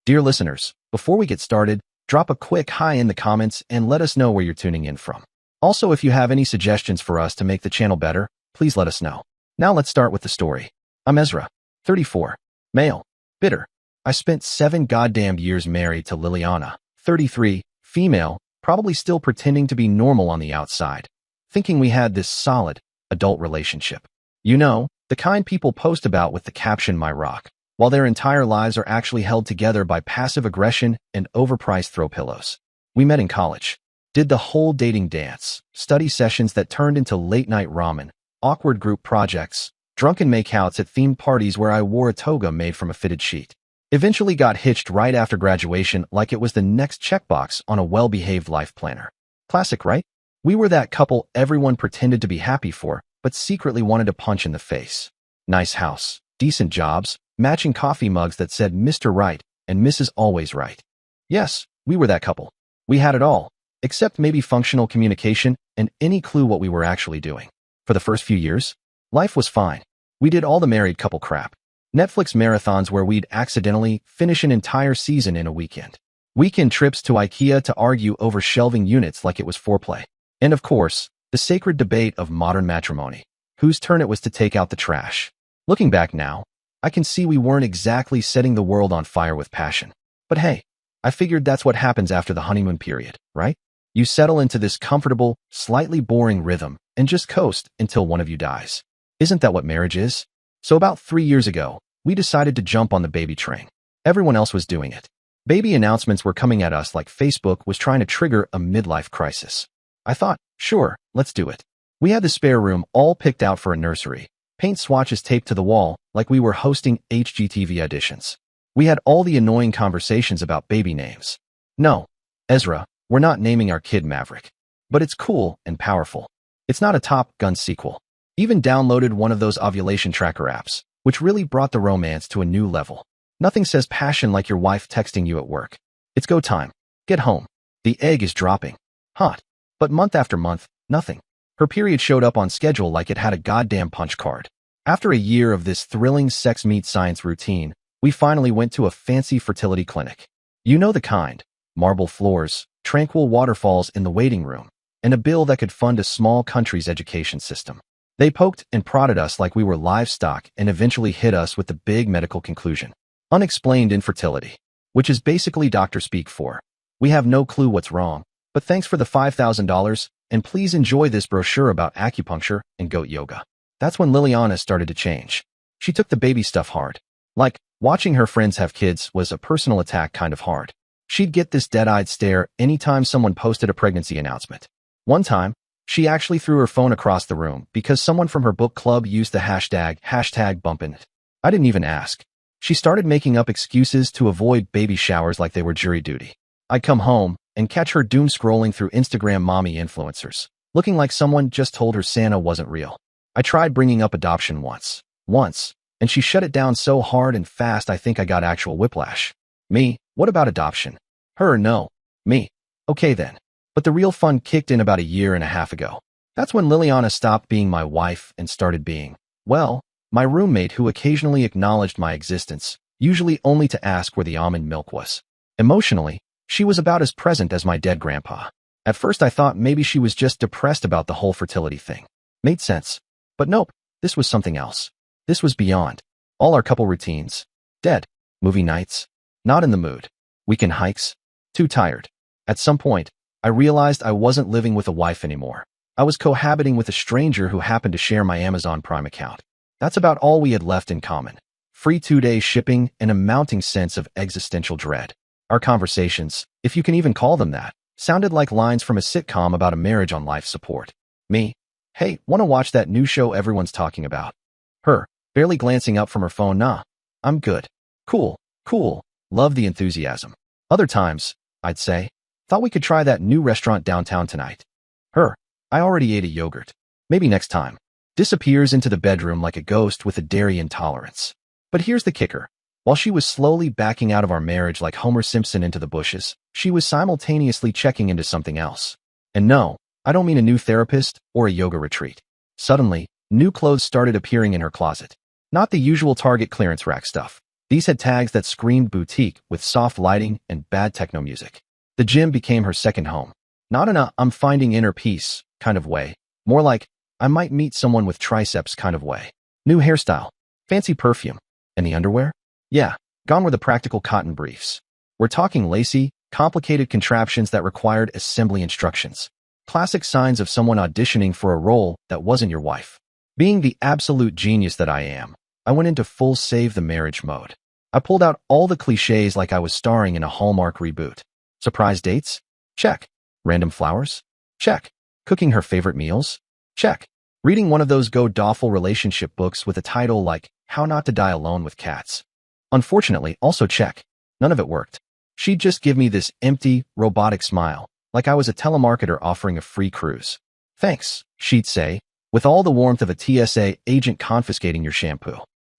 Dear listeners, before we get started, drop a quick hi in the comments and let us know where you're tuning in from. Also, if you have any suggestions for us to make the channel better, please let us know. Now let's start with the story. I'm Ezra, 34, male, bitter. I spent 7 goddamn years married to Liliana, 33, female, probably still pretending to be normal on the outside, thinking we had this solid, adult relationship. You know, the kind people post about with the caption "My Rock," while their entire lives are actually held together by passive aggression and overpriced throw pillows. We met in college, did the whole dating dance, study sessions that turned into late-night ramen, awkward group projects, drunken makeouts at themed parties where I wore a toga made from a fitted sheet. Eventually got hitched right after graduation like it was the next checkbox on a well-behaved life planner. Classic, right? We were that couple everyone pretended to be happy for, but secretly wanted to punch in the face. Nice house, decent jobs, matching coffee mugs that said Mr. Right and Mrs. Always Right. Yes, we were that couple. We had it all, except maybe functional communication and any clue what we were actually doing. For the first few years, life was fine. We did all the married couple crap. Netflix marathons where we'd accidentally finish an entire season in a weekend. Weekend trips to IKEA to argue over shelving units like it was foreplay. And of course, the sacred debate of modern matrimony, whose turn it was to take out the trash. Looking back now, I can see we weren't exactly setting the world on fire with passion. But hey, I figured that's what happens after the honeymoon period, right? You settle into this comfortable, slightly boring rhythm and just coast until one of you dies. Isn't that what marriage is? So about 3 years ago, we decided to jump on the baby train. Everyone else was doing it. Baby announcements were coming at us like Facebook was trying to trigger a midlife crisis. I thought, sure, let's do it. We had the spare room all picked out for a nursery, paint swatches taped to the wall like we were hosting HGTV auditions. We had all the annoying conversations about baby names. No, Ezra, we're not naming our kid Maverick. But it's cool and powerful. It's not a Top Gun sequel. Even downloaded one of those ovulation tracker apps, which really brought the romance to a new level. Nothing says passion like your wife texting you at work. It's go time. Get home. The egg is dropping. Hot. But month after month, nothing. Her period showed up on schedule like it had a goddamn punch card. After a year of this thrilling sex meets science routine, we finally went to a fancy fertility clinic. You know the kind. Marble floors, tranquil waterfalls in the waiting room, and a bill that could fund a small country's education system. They poked and prodded us like we were livestock and eventually hit us with the big medical conclusion. Unexplained infertility, which is basically doctor speak for, we have no clue what's wrong, but thanks for the $5,000, and please enjoy this brochure about acupuncture and goat yoga. That's when Liliana started to change. She took the baby stuff hard. Like, watching her friends have kids was a personal attack kind of hard. She'd get this dead-eyed stare anytime someone posted a pregnancy announcement. One time, she actually threw her phone across the room because someone from her book club used the hashtag bumpin' it. I didn't even ask. She started making up excuses to avoid baby showers like they were jury duty. I'd come home and catch her doom scrolling through Instagram mommy influencers, looking like someone just told her Santa wasn't real. I tried bringing up adoption once, and she shut it down so hard and fast I think I got actual whiplash. Me, what about adoption? Her, no. Me. Okay then. But the real fun kicked in about a year and a half ago. That's when Liliana stopped being my wife and started being, well, my roommate who occasionally acknowledged my existence, usually only to ask where the almond milk was. Emotionally, she was about as present as my dead grandpa. At first I thought maybe she was just depressed about the whole fertility thing. Made sense. But nope, this was something else. This was beyond. All our couple routines. Dead. Movie nights. Not in the mood. Weekend hikes. Too tired. At some point, I realized I wasn't living with a wife anymore. I was cohabiting with a stranger who happened to share my Amazon Prime account. That's about all we had left in common. Free 2-day shipping and a mounting sense of existential dread. Our conversations, if you can even call them that, sounded like lines from a sitcom about a marriage on life support. Me, hey, wanna watch that new show everyone's talking about? Her, barely glancing up from her phone, nah, I'm good. Cool, love the enthusiasm. Other times, I'd say, thought we could try that new restaurant downtown tonight. Her, I already ate a yogurt. Maybe next time. Disappears into the bedroom like a ghost with a dairy intolerance. But here's the kicker. While she was slowly backing out of our marriage like Homer Simpson into the bushes, she was simultaneously checking into something else. And no, I don't mean a new therapist or a yoga retreat. Suddenly, new clothes started appearing in her closet. Not the usual Target clearance rack stuff. These had tags that screamed boutique with soft lighting and bad techno music. The gym became her second home. Not in a "I'm finding inner peace" kind of way, more like I might meet someone with triceps kind of way. New hairstyle, fancy perfume, and the underwear? Yeah, gone were the practical cotton briefs. We're talking lacy, complicated contraptions that required assembly instructions. Classic signs of someone auditioning for a role that wasn't your wife. Being the absolute genius that I am, I went into full save the marriage mode. I pulled out all the cliches like I was starring in a Hallmark reboot. Surprise dates? Check. Random flowers? Check. Cooking her favorite meals? Check. Reading one of those go-doffel relationship books with a title like How Not to Die Alone with Cats? Unfortunately, also check. None of it worked. She'd just give me this empty, robotic smile, like I was a telemarketer offering a free cruise. Thanks, she'd say, with all the warmth of a TSA agent confiscating your shampoo.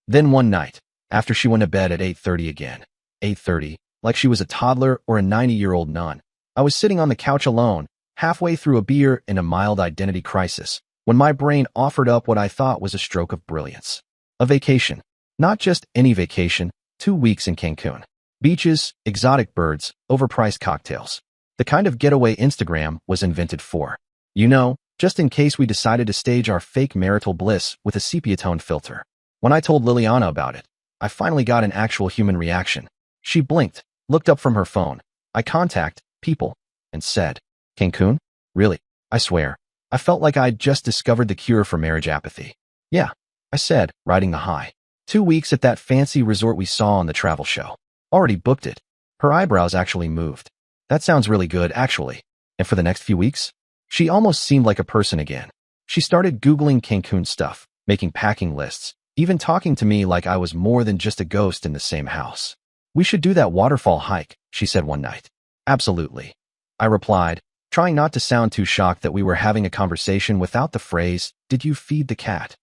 Then one night, after she went to bed at 8:30 again, 8:30, like she was a toddler or a 90-year-old nun, I was sitting on the couch alone, halfway through a beer in a mild identity crisis, when my brain offered up what I thought was a stroke of brilliance. A vacation. Not just any vacation, 2 weeks in Cancun. Beaches, exotic birds, overpriced cocktails. The kind of getaway Instagram was invented for. You know, just in case we decided to stage our fake marital bliss with a sepia-tone filter. When I told Liliana about it, I finally got an actual human reaction. She blinked, looked up from her phone. I contact people, and said, Cancun? Really? I swear. I felt like I'd just discovered the cure for marriage apathy. Yeah, I said, riding the high. 2 weeks at that fancy resort we saw on the travel show. Already booked it. Her eyebrows actually moved. That sounds really good, actually. And for the next few weeks? She almost seemed like a person again. She started Googling Cancun stuff, making packing lists, even talking to me like I was more than just a ghost in the same house. We should do that waterfall hike, she said one night. Absolutely. I replied, trying not to sound too shocked that we were having a conversation without the phrase, "Did you feed the cat?"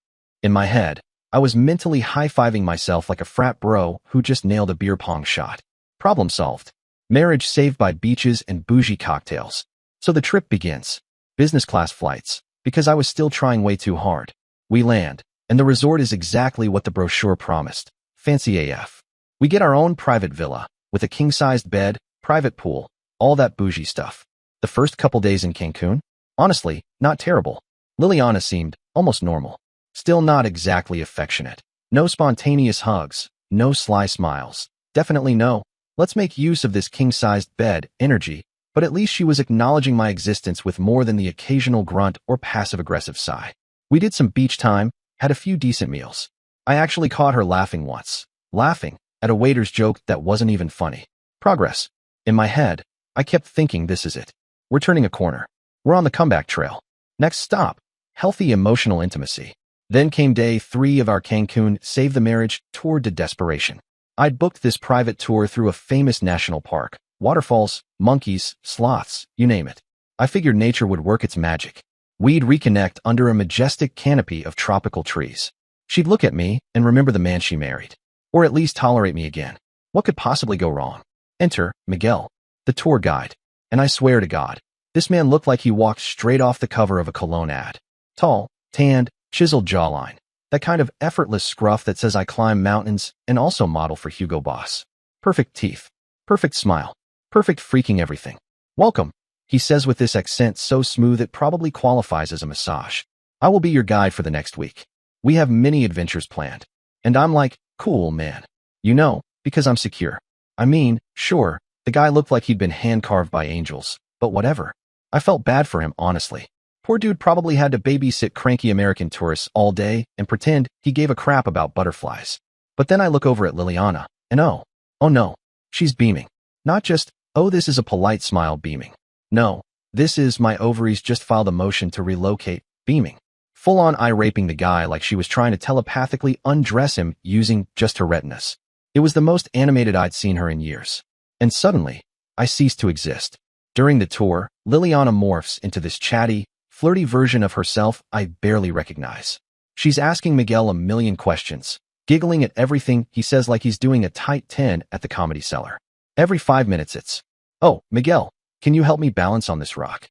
In my head, I was mentally high-fiving myself like a frat bro who just nailed a beer pong shot. Problem solved. Marriage saved by beaches and bougie cocktails. So the trip begins. Business class flights, because I was still trying way too hard. We land, and the resort is exactly what the brochure promised. Fancy AF. We get our own private villa, with a king-sized bed, private pool, all that bougie stuff. The first couple days in Cancun? Honestly, not terrible. Liliana seemed almost normal. Still not exactly affectionate. No spontaneous hugs, no sly smiles. Definitely no, let's make use of this king-sized bed energy, but at least she was acknowledging my existence with more than the occasional grunt or passive-aggressive sigh. We did some beach time, had a few decent meals. I actually caught her laughing once. Laughing at a waiter's joke that wasn't even funny. Progress. In my head, I kept thinking this is it. We're turning a corner. We're on the comeback trail. Next stop, healthy emotional intimacy. Then came day 3 of our Cancun Save the Marriage tour de desperation. I'd booked this private tour through a famous national park. Waterfalls, monkeys, sloths, you name it. I figured nature would work its magic. We'd reconnect under a majestic canopy of tropical trees. She'd look at me and remember the man she married. Or at least tolerate me again. What could possibly go wrong? Enter Miguel, the tour guide. And I swear to God, this man looked like he walked straight off the cover of a cologne ad. Tall, tanned, chiseled jawline. That kind of effortless scruff that says I climb mountains and also model for Hugo Boss. Perfect teeth. Perfect smile. Perfect freaking everything. Welcome, he says with this accent so smooth it probably qualifies as a massage. I will be your guide for the next week. We have many adventures planned. And I'm like, cool, man. You know, because I'm secure. I mean, sure, the guy looked like he'd been hand-carved by angels, but whatever. I felt bad for him, honestly. Poor dude probably had to babysit cranky American tourists all day and pretend he gave a crap about butterflies. But then I look over at Liliana, and oh no, she's beaming. Not just, oh this is a polite smile beaming. No, this is my ovaries just filed a motion to relocate beaming. Full-on eye-raping the guy like she was trying to telepathically undress him using just her retinas. It was the most animated I'd seen her in years. And suddenly, I ceased to exist. During the tour, Liliana morphs into this chatty, flirty version of herself I barely recognize. She's asking Miguel a million questions, giggling at everything he says like he's doing a tight 10 at the Comedy Cellar. Every 5 minutes it's, "Oh, Miguel, can you help me balance on this rock?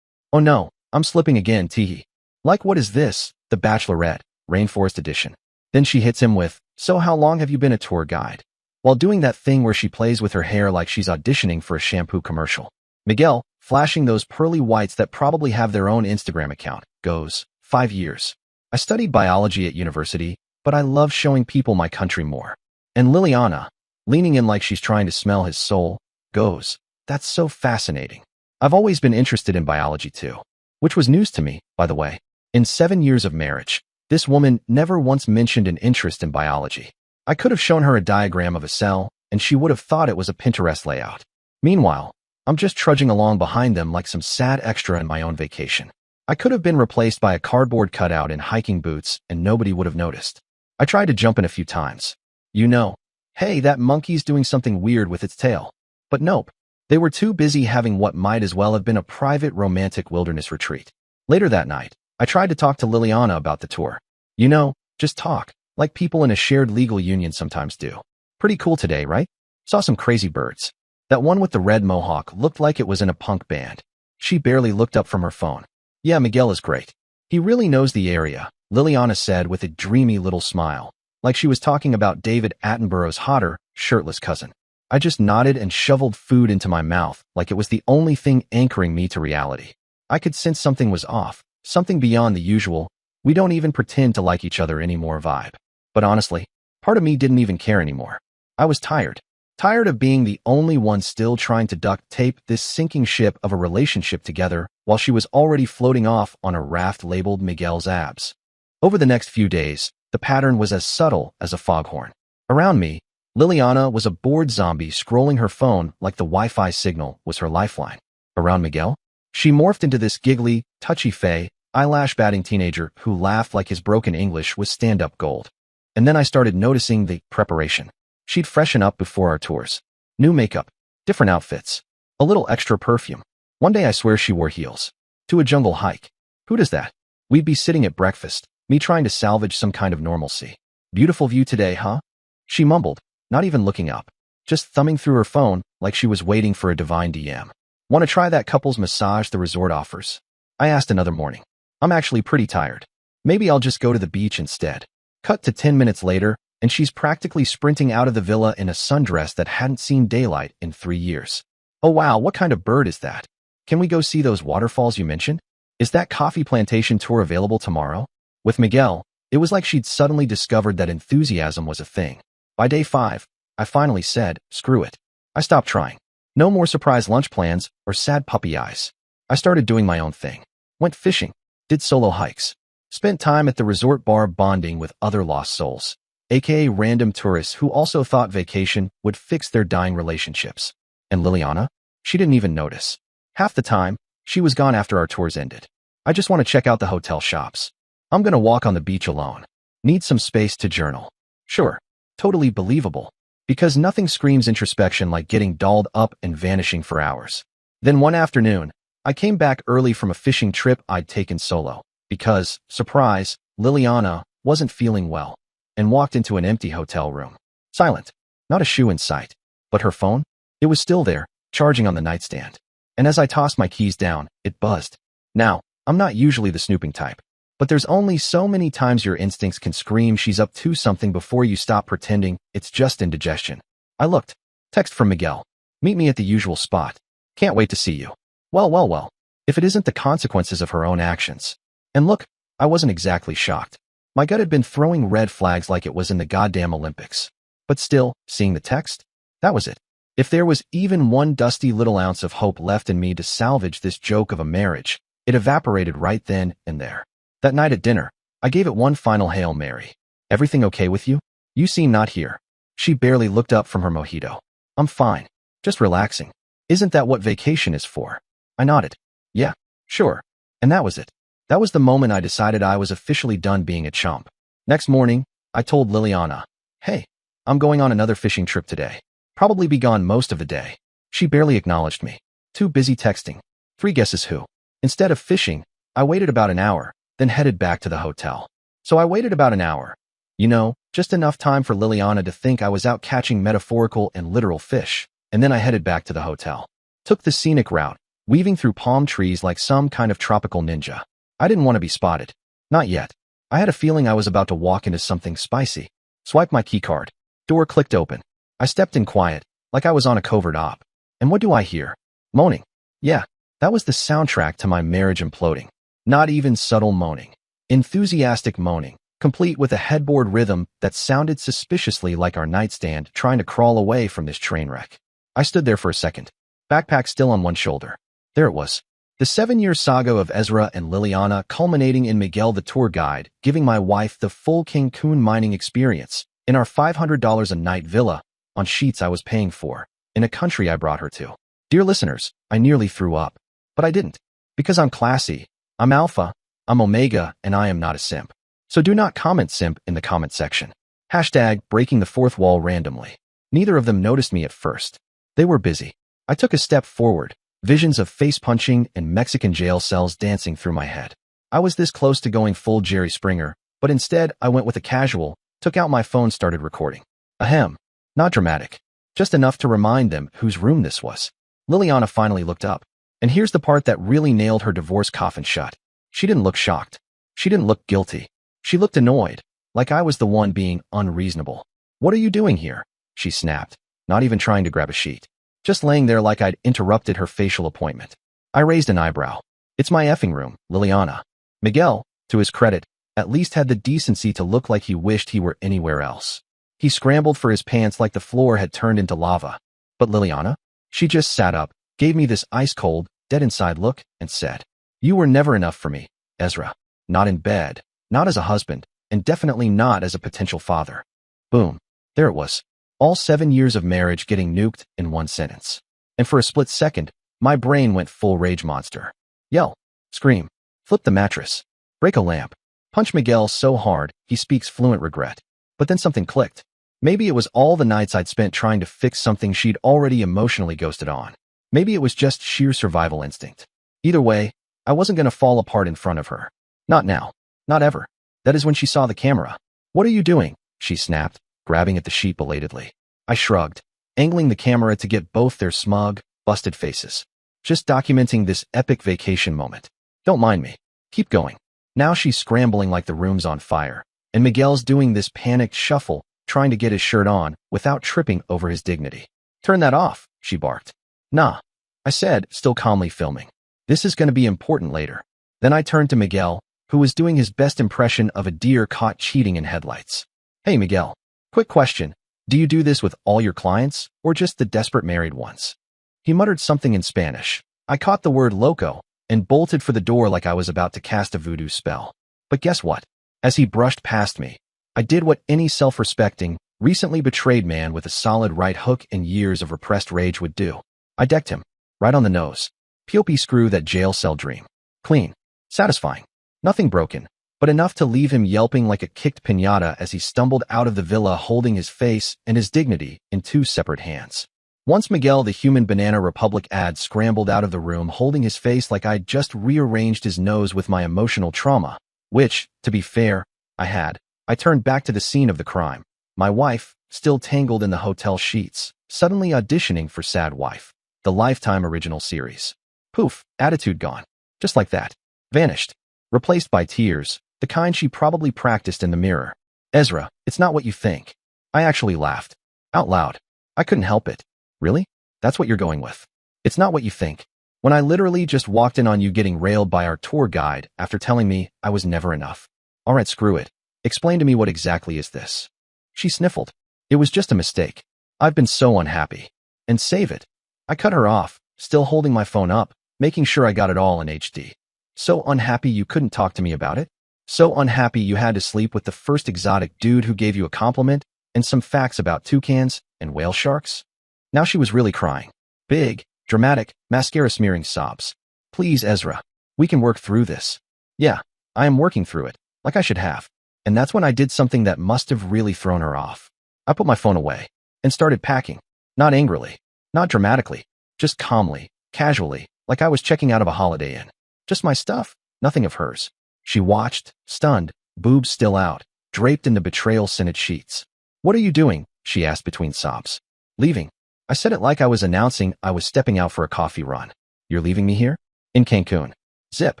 Oh no, I'm slipping again, teehee. Like what is this, The Bachelorette, Rainforest Edition?" Then she hits him with, "So how long have you been a tour guide?" while doing that thing where she plays with her hair like she's auditioning for a shampoo commercial. Miguel, flashing those pearly whites that probably have their own Instagram account, goes, 5 years. I studied biology at university, but I love showing people my country more. And Liliana, leaning in like she's trying to smell his soul, goes, that's so fascinating. I've always been interested in biology too. Which was news to me, by the way. In 7 years of marriage, this woman never once mentioned an interest in biology. I could have shown her a diagram of a cell, and she would have thought it was a Pinterest layout. Meanwhile, I'm just trudging along behind them like some sad extra in my own vacation. I could have been replaced by a cardboard cutout in hiking boots, and nobody would have noticed. I tried to jump in a few times. You know, hey, that monkey's doing something weird with its tail. But nope. They were too busy having what might as well have been a private romantic wilderness retreat. Later that night, I tried to talk to Liliana about the tour. You know, just talk, like people in a shared legal union sometimes do. Pretty cool today, right? Saw some crazy birds. That one with the red mohawk looked like it was in a punk band. She barely looked up from her phone. Yeah, Miguel is great. He really knows the area, Liliana said with a dreamy little smile, like she was talking about David Attenborough's hotter, shirtless cousin. I just nodded and shoveled food into my mouth like it was the only thing anchoring me to reality. I could sense something was off, something beyond the usual, we don't even pretend to like each other anymore vibe. But honestly, part of me didn't even care anymore. I was tired. Tired of being the only one still trying to duct tape this sinking ship of a relationship together while she was already floating off on a raft labeled Miguel's abs. Over the next few days, the pattern was as subtle as a foghorn. Around me, Liliana was a bored zombie scrolling her phone like the Wi-Fi signal was her lifeline. Around Miguel, she morphed into this giggly, touchy-fey, eyelash-batting teenager who laughed like his broken English was stand-up gold. And then I started noticing the preparation. She'd freshen up before our tours. New makeup, different outfits, a little extra perfume. One day I swear she wore heels. To a jungle hike. Who does that? We'd be sitting at breakfast, me trying to salvage some kind of normalcy. Beautiful view today, huh? She mumbled, not even looking up, just thumbing through her phone like she was waiting for a divine DM. Want to try that couple's massage the resort offers? I asked another morning. I'm actually pretty tired. Maybe I'll just go to the beach instead. Cut to 10 minutes later, and she's practically sprinting out of the villa in a sundress that hadn't seen daylight in 3 years. Oh wow, what kind of bird is that? Can we go see those waterfalls you mentioned? Is that coffee plantation tour available tomorrow? With Miguel, it was like she'd suddenly discovered that enthusiasm was a thing. By day 5, I finally said, screw it. I stopped trying. No more surprise lunch plans or sad puppy eyes. I started doing my own thing. Went fishing, did solo hikes, spent time at the resort bar bonding with other lost souls, aka random tourists who also thought vacation would fix their dying relationships. And Liliana? She didn't even notice. Half the time, she was gone after our tours ended. I just want to check out the hotel shops. I'm gonna walk on the beach alone. Need some space to journal. Sure. Totally believable. Because nothing screams introspection like getting dolled up and vanishing for hours. Then one afternoon, I came back early from a fishing trip I'd taken solo. Because, surprise, Liliana wasn't feeling well. And walked into an empty hotel room. Silent. Not a shoe in sight. But her phone? It was still there, charging on the nightstand. And as I tossed my keys down, it buzzed. Now, I'm not usually the snooping type. But there's only so many times your instincts can scream she's up to something before you stop pretending it's just indigestion. I looked. Text from Miguel. Meet me at the usual spot. Can't wait to see you. Well. If it isn't the consequences of her own actions. And look, I wasn't exactly shocked. My gut had been throwing red flags like it was in the goddamn Olympics. But still, seeing the text? That was it. If there was even one dusty little ounce of hope left in me to salvage this joke of a marriage, it evaporated right then and there. That night at dinner, I gave it one final Hail Mary. Everything okay with you? You seem not here. She barely looked up from her mojito. I'm fine. Just relaxing. Isn't that what vacation is for? I nodded. Yeah, sure. And that was it. That was the moment I decided I was officially done being a chump. Next morning, I told Liliana, hey, I'm going on another fishing trip today. Probably be gone most of the day. She barely acknowledged me. Too busy texting. 3 guesses who. Instead of fishing, I waited about an hour, then headed back to the hotel. So I waited about an hour. You know, just enough time for Liliana to think I was out catching metaphorical and literal fish, and then I headed back to the hotel. Took the scenic route, weaving through palm trees like some kind of tropical ninja. I didn't want to be spotted. Not yet. I had a feeling I was about to walk into something spicy. Swiped my keycard. Door clicked open. I stepped in quiet, like I was on a covert op. And what do I hear? Moaning. Yeah, that was the soundtrack to my marriage imploding. Not even subtle moaning. Enthusiastic moaning, complete with a headboard rhythm that sounded suspiciously like our nightstand trying to crawl away from this train wreck. I stood there for a second, backpack still on one shoulder. There it was. The 7-year saga of Ezra and Liliana culminating in Miguel the tour guide, giving my wife the full Cancun mining experience in our $500 a night villa on sheets I was paying for, in a country I brought her to. Dear listeners, I nearly threw up. But I didn't. Because I'm classy, I'm alpha, I'm omega, and I am not a simp. So do not comment simp in the comment section. Hashtag breaking the fourth wall randomly. Neither of them noticed me at first. They were busy. I took a step forward, visions of face punching and Mexican jail cells dancing through my head. I was this close to going full Jerry Springer, but instead I went with a casual, took out my phone, started recording. Ahem. Not dramatic. Just enough to remind them whose room this was. Liliana finally looked up. And here's the part that really nailed her divorce coffin shut. She didn't look shocked. She didn't look guilty. She looked annoyed, like I was the one being unreasonable. What are you doing here? She snapped, not even trying to grab a sheet. Just laying there like I'd interrupted her facial appointment. I raised an eyebrow. It's my effing room, Liliana. Miguel, to his credit, at least had the decency to look like he wished he were anywhere else. He scrambled for his pants like the floor had turned into lava. But Liliana? She just sat up, gave me this ice-cold, dead-inside look, and said, "You were never enough for me, Ezra. Not in bed, not as a husband, and definitely not as a potential father." Boom. There it was. All 7 years of marriage getting nuked in one sentence. And for a split second, my brain went full rage monster. Yell. Scream. Flip the mattress. Break a lamp. Punch Miguel so hard, he speaks fluent regret. But then something clicked. Maybe it was all the nights I'd spent trying to fix something she'd already emotionally ghosted on. Maybe it was just sheer survival instinct. Either way, I wasn't going to fall apart in front of her. Not now. Not ever. That is when she saw the camera. "What are you doing?" she snapped, grabbing at the sheet belatedly. I shrugged, angling the camera to get both their smug, busted faces. "Just documenting this epic vacation moment. Don't mind me. Keep going." Now she's scrambling like the room's on fire, and Miguel's doing this panicked shuffle, trying to get his shirt on without tripping over his dignity. "Turn that off," she barked. "Nah," I said, still calmly filming. "This is going to be important later." Then I turned to Miguel, who was doing his best impression of a deer caught cheating in headlights. "Hey Miguel, quick question. Do you do this with all your clients, or just the desperate married ones?" He muttered something in Spanish. I caught the word loco, and bolted for the door like I was about to cast a voodoo spell. But guess what? As he brushed past me, I did what any self-respecting, recently betrayed man with a solid right hook and years of repressed rage would do. I decked him, right on the nose. P.O.P. screw that jail cell dream. Clean. Satisfying. Nothing broken, but enough to leave him yelping like a kicked piñata as he stumbled out of the villa holding his face and his dignity in two separate hands. Once Miguel the Human Banana Republic ad scrambled out of the room holding his face like I'd just rearranged his nose with my emotional trauma, which, to be fair, I had. I turned back to the scene of the crime. My wife, still tangled in the hotel sheets, suddenly auditioning for Sad Wife, the Lifetime original series. Poof, attitude gone. Just like that. Vanished. Replaced by tears, the kind she probably practiced in the mirror. "Ezra, it's not what you think." I actually laughed. Out loud. I couldn't help it. "Really? That's what you're going with. It's not what you think." When I literally just walked in on you getting railed by our tour guide after telling me I was never enough. "All right, screw it. Explain to me what exactly is this." She sniffled. "It was just a mistake. I've been so unhappy." "And save it." I cut her off, still holding my phone up, making sure I got it all in HD. "So unhappy you couldn't talk to me about it? So unhappy you had to sleep with the first exotic dude who gave you a compliment and some facts about toucans and whale sharks?" Now she was really crying. Big, dramatic, mascara-smearing sobs. "Please, Ezra. We can work through this." Yeah, I am working through it, like I should have. And that's when I did something that must have really thrown her off. I put my phone away and started packing. Not angrily, not dramatically, just calmly, casually, like I was checking out of a Holiday Inn. Just my stuff, nothing of hers. She watched, stunned, boobs still out, draped in the betrayal-scented sheets. "What are you doing?" she asked between sobs. "Leaving." I said it like I was announcing I was stepping out for a coffee run. "You're leaving me here? In Cancun?" Zip.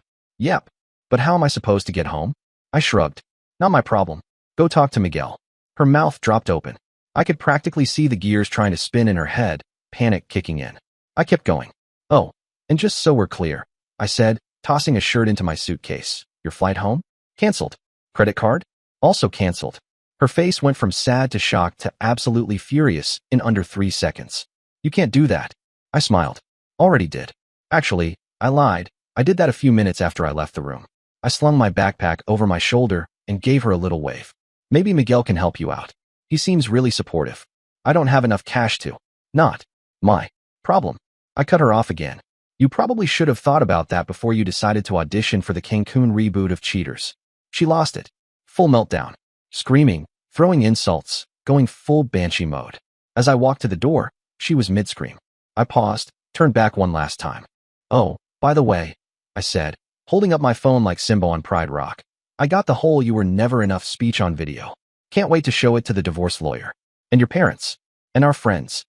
"Yep. But how am I supposed to get home?" I shrugged. "Not my problem. Go talk to Miguel." Her mouth dropped open. I could practically see the gears trying to spin in her head, panic kicking in. I kept going. Oh, and just so we're clear, I said, tossing a shirt into my suitcase. Your flight home? Cancelled. Credit card? Also cancelled. Her face went from sad to shocked to absolutely furious in under 3 seconds. You can't do that. I smiled. Already did. Actually, I lied. I did that a few minutes after I left the room. I slung my backpack over my shoulder and gave her a little wave. Maybe Miguel can help you out. He seems really supportive. I don't have enough cash to. Not my problem. I cut her off again. You probably should have thought about that before you decided to audition for the Cancun reboot of Cheaters. She lost it. Full meltdown. Screaming, throwing insults, going full banshee mode. As I walked to the door, she was mid-scream. I paused, turned back one last time. Oh, by the way, I said, holding up my phone like Simba on Pride Rock. I got the whole "you were never enough" speech on video. Can't wait to show it to the divorce lawyer. And your parents. And our friends.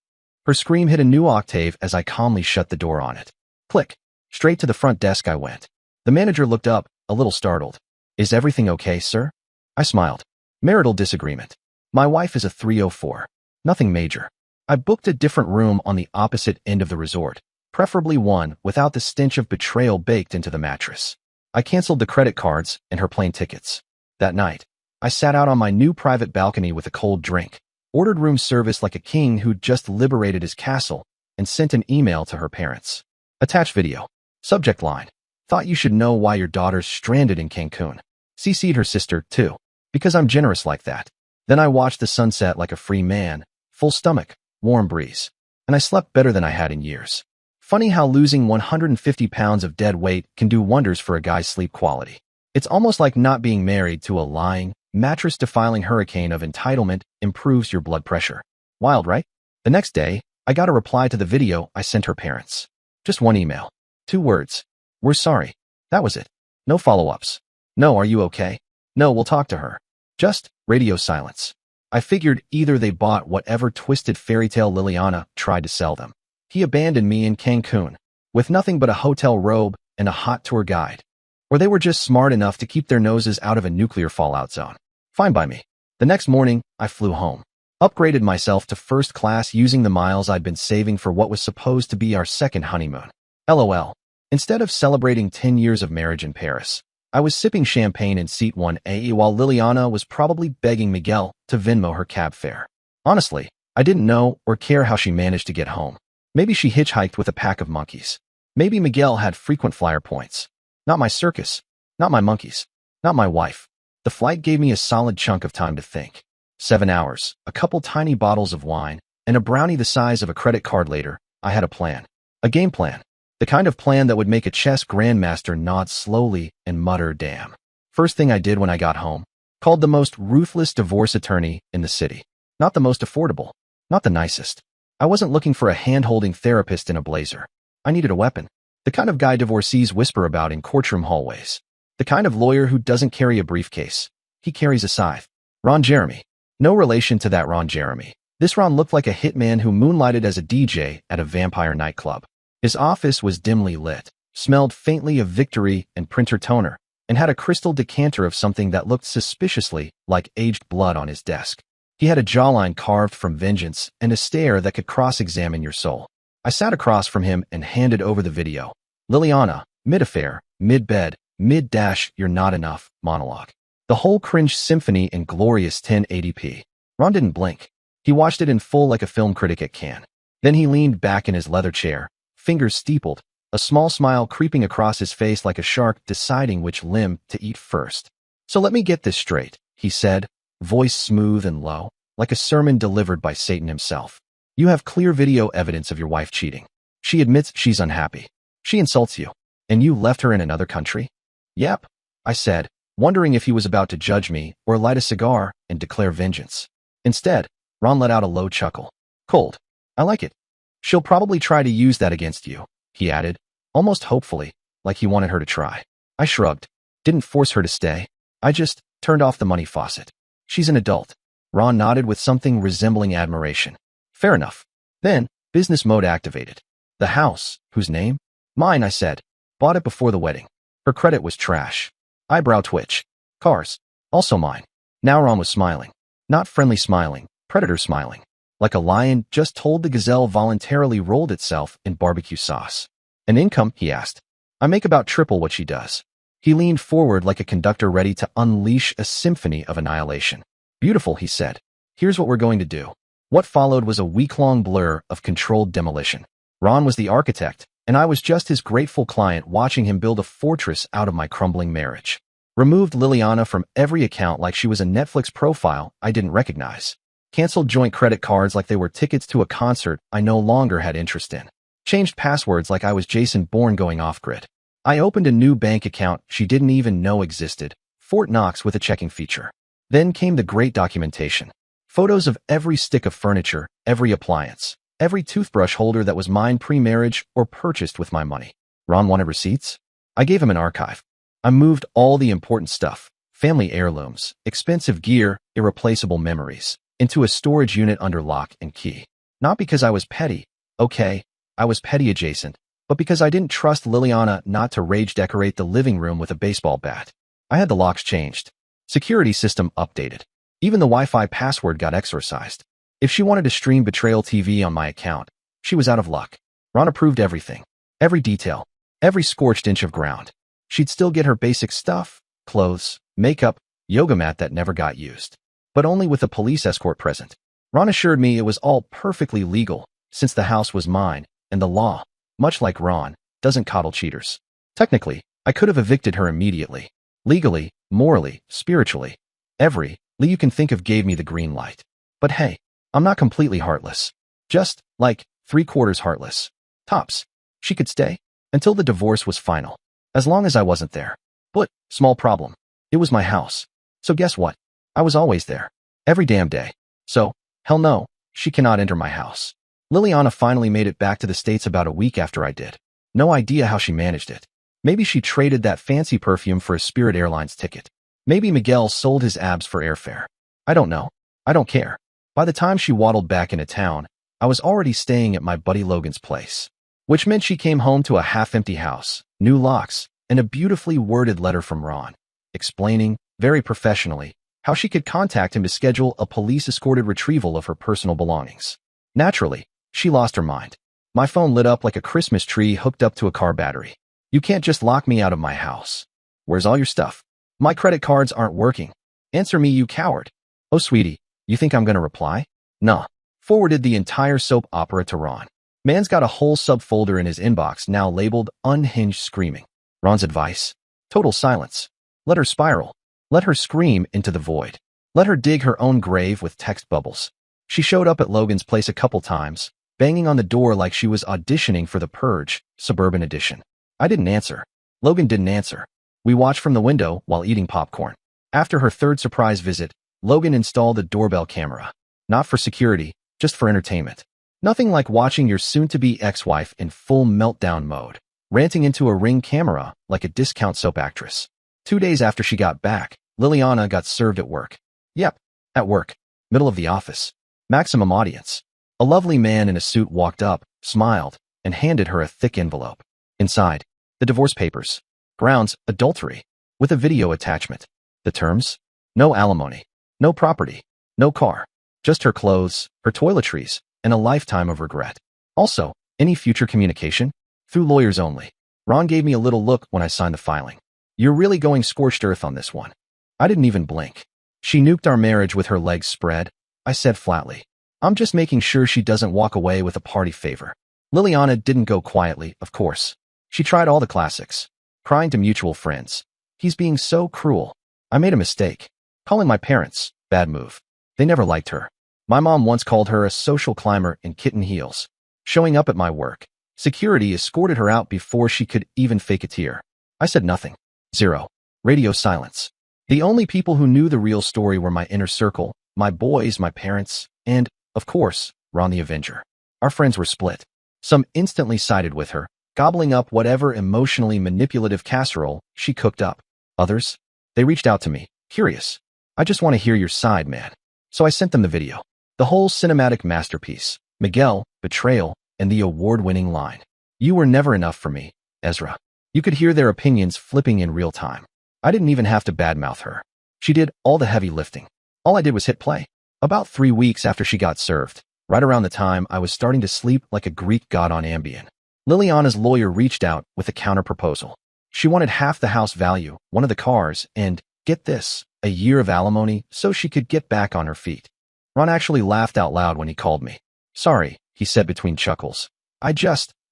Her scream hit a new octave as I calmly shut the door on it. Click. Straight to the front desk I went. The manager looked up, a little startled. Is everything okay, sir? I smiled. Marital disagreement. My wife is a 304. Nothing major. I booked a different room on the opposite end of the resort, preferably one without the stench of betrayal baked into the mattress. I canceled the credit cards and her plane tickets. That night, I sat out on my new private balcony with a cold drink, ordered room service like a king who'd just liberated his castle, and sent an email to her parents. Attached video. Subject line. Thought you should know why your daughter's stranded in Cancun. CC'd her sister, too. Because I'm generous like that. Then I watched the sunset like a free man, full stomach, warm breeze. And I slept better than I had in years. Funny how losing 150 pounds of dead weight can do wonders for a guy's sleep quality. It's almost like not being married to a lying, mattress-defiling hurricane of entitlement improves your blood pressure. Wild, right? The next day, I got a reply to the video I sent her parents. Just one email. 2 words. We're sorry. That was it. No follow-ups. No, are you okay? No, we'll talk to her. Just radio silence. I figured either they bought whatever twisted fairytale Liliana tried to sell them. He abandoned me in Cancun, with nothing but a hotel robe and a hot tour guide. Or they were just smart enough to keep their noses out of a nuclear fallout zone. Fine by me. The next morning, I flew home. Upgraded myself to first class using the miles I'd been saving for what was supposed to be our second honeymoon. LOL. Instead of celebrating 10 years of marriage in Paris, I was sipping champagne in seat 1A while Liliana was probably begging Miguel to Venmo her cab fare. Honestly, I didn't know or care how she managed to get home. Maybe she hitchhiked with a pack of monkeys. Maybe Miguel had frequent flyer points. Not my circus. Not my monkeys. Not my wife. The flight gave me a solid chunk of time to think. 7 hours, a couple tiny bottles of wine, and a brownie the size of a credit card later, I had a plan. A game plan. The kind of plan that would make a chess grandmaster nod slowly and mutter, damn. First thing I did when I got home, called the most ruthless divorce attorney in the city. Not the most affordable. Not the nicest. I wasn't looking for a hand-holding therapist in a blazer. I needed a weapon. The kind of guy divorcees whisper about in courtroom hallways. The kind of lawyer who doesn't carry a briefcase. He carries a scythe. Ron Jeremy. No relation to that Ron Jeremy. This Ron looked like a hitman who moonlighted as a DJ at a vampire nightclub. His office was dimly lit, smelled faintly of Victory and printer toner, and had a crystal decanter of something that looked suspiciously like aged blood on his desk. He had a jawline carved from vengeance and a stare that could cross-examine your soul. I sat across from him and handed over the video. Liliana, mid-affair, mid-bed, mid-dash, you're not enough, monologue. The whole cringe symphony in glorious 1080p. Ron didn't blink. He watched it in full like a film critic at Cannes. Then he leaned back in his leather chair, fingers steepled, a small smile creeping across his face like a shark deciding which limb to eat first. So let me get this straight, he said, voice smooth and low, like a sermon delivered by Satan himself. You have clear video evidence of your wife cheating. She admits she's unhappy. She insults you. And you left her in another country? Yep, I said, wondering if he was about to judge me or light a cigar and declare vengeance. Instead, Ron let out a low chuckle. Cold. I like it. She'll probably try to use that against you, he added, almost hopefully, like he wanted her to try. I shrugged. Didn't force her to stay. I just turned off the money faucet. She's an adult. Ron nodded with something resembling admiration. Fair enough. Then, business mode activated. The house, whose name? Mine, I said. Bought it before the wedding. Her credit was trash. Eyebrow twitch. Cars. Also mine. Now Ron was smiling. Not friendly smiling, Predator smiling. Like a lion just told the gazelle voluntarily rolled itself in barbecue sauce. An income, he asked. I make about triple what she does. He leaned forward like a conductor ready to unleash a symphony of annihilation. Beautiful, he said. Here's what we're going to do. What followed was a week-long blur of controlled demolition. Ron was the architect, and I was just his grateful client watching him build a fortress out of my crumbling marriage. Removed Liliana from every account like she was a Netflix profile I didn't recognize. Canceled joint credit cards like they were tickets to a concert I no longer had interest in. Changed passwords like I was Jason Bourne going off-grid. I opened a new bank account she didn't even know existed, Fort Knox with a checking feature. Then came the great documentation. Photos of every stick of furniture, every appliance, every toothbrush holder that was mine pre-marriage or purchased with my money. Ron wanted receipts? I gave him an archive. I moved all the important stuff, family heirlooms, expensive gear, irreplaceable memories, into a storage unit under lock and key. Not because I was petty. Okay, I was petty adjacent, but because I didn't trust Liliana not to rage decorate the living room with a baseball bat. I had the locks changed. Security system updated. Even the Wi-Fi password got exorcised. If she wanted to stream Betrayal TV on my account, she was out of luck. Ron approved everything. Every detail. Every scorched inch of ground. She'd still get her basic stuff, clothes, makeup, yoga mat that never got used. But only with a police escort present. Ron assured me it was all perfectly legal, since the house was mine, and the law, much like Ron, doesn't coddle cheaters. Technically, I could have evicted her immediately. Legally, morally, spiritually. Every Lee you can think of gave me the green light. But hey, I'm not completely heartless. Just, like, 3/4 heartless. Tops. She could stay until the divorce was final. As long as I wasn't there. But, small problem. It was my house. So guess what? I was always there. Every damn day. So, hell no, she cannot enter my house. Liliana finally made it back to the States about a week after I did. No idea how she managed it. Maybe she traded that fancy perfume for a Spirit Airlines ticket. Maybe Miguel sold his abs for airfare. I don't know. I don't care. By the time she waddled back into town, I was already staying at my buddy Logan's place. Which meant she came home to a half-empty house, new locks, and a beautifully worded letter from Ron, explaining, very professionally, how she could contact him to schedule a police-escorted retrieval of her personal belongings. Naturally, she lost her mind. My phone lit up like a Christmas tree hooked up to a car battery. You can't just lock me out of my house. Where's all your stuff? My credit cards aren't working. Answer me, you coward. Oh, sweetie, you think I'm gonna reply? Nah. Forwarded the entire soap opera to Ron. Man's got a whole subfolder in his inbox now labeled Unhinged Screaming. Ron's advice? Total silence. Let her spiral. Let her scream into the void. Let her dig her own grave with text bubbles. She showed up at Logan's place a couple times, banging on the door like she was auditioning for The Purge, Suburban Edition. I didn't answer. Logan didn't answer. We watched from the window while eating popcorn. After her third surprise visit, Logan installed a doorbell camera. Not for security, just for entertainment. Nothing like watching your soon-to-be ex-wife in full meltdown mode, ranting into a Ring camera like a discount soap actress. 2 days after she got back, Liliana got served at work. Yep, at work. Middle of the office. Maximum audience. A lovely man in a suit walked up, smiled, and handed her a thick envelope. Inside, the divorce papers. Grounds, adultery. With a video attachment. The terms? No alimony. No property. No car. Just her clothes, her toiletries, and a lifetime of regret. Also, any future communication? Through lawyers only. Ron gave me a little look when I signed the filing. You're really going scorched earth on this one. I didn't even blink. She nuked our marriage with her legs spread. I said flatly. I'm just making sure she doesn't walk away with a party favor. Liliana didn't go quietly, of course. She tried all the classics. Crying to mutual friends. He's being so cruel. I made a mistake. Calling my parents. Bad move. They never liked her. My mom once called her a social climber in kitten heels. Showing up at my work. Security escorted her out before she could even fake a tear. I said nothing. Zero. Radio silence. The only people who knew the real story were my inner circle, my boys, my parents, and, of course, Ron the Avenger. Our friends were split. Some instantly sided with her, gobbling up whatever emotionally manipulative casserole she cooked up. Others? They reached out to me, curious. I just want to hear your side, man. So I sent them the video. The whole cinematic masterpiece. Miguel, betrayal, and the award-winning line. You were never enough for me, Ezra. You could hear their opinions flipping in real time. I didn't even have to badmouth her. She did all the heavy lifting. All I did was hit play. About 3 weeks after she got served, right around the time I was starting to sleep like a Greek god on Ambien, Liliana's lawyer reached out with a counter-proposal. She wanted half the house value, one of the cars, and, get this, a year of alimony so she could get back on her feet. Ron actually laughed out loud when he called me. Sorry, he said between chuckles.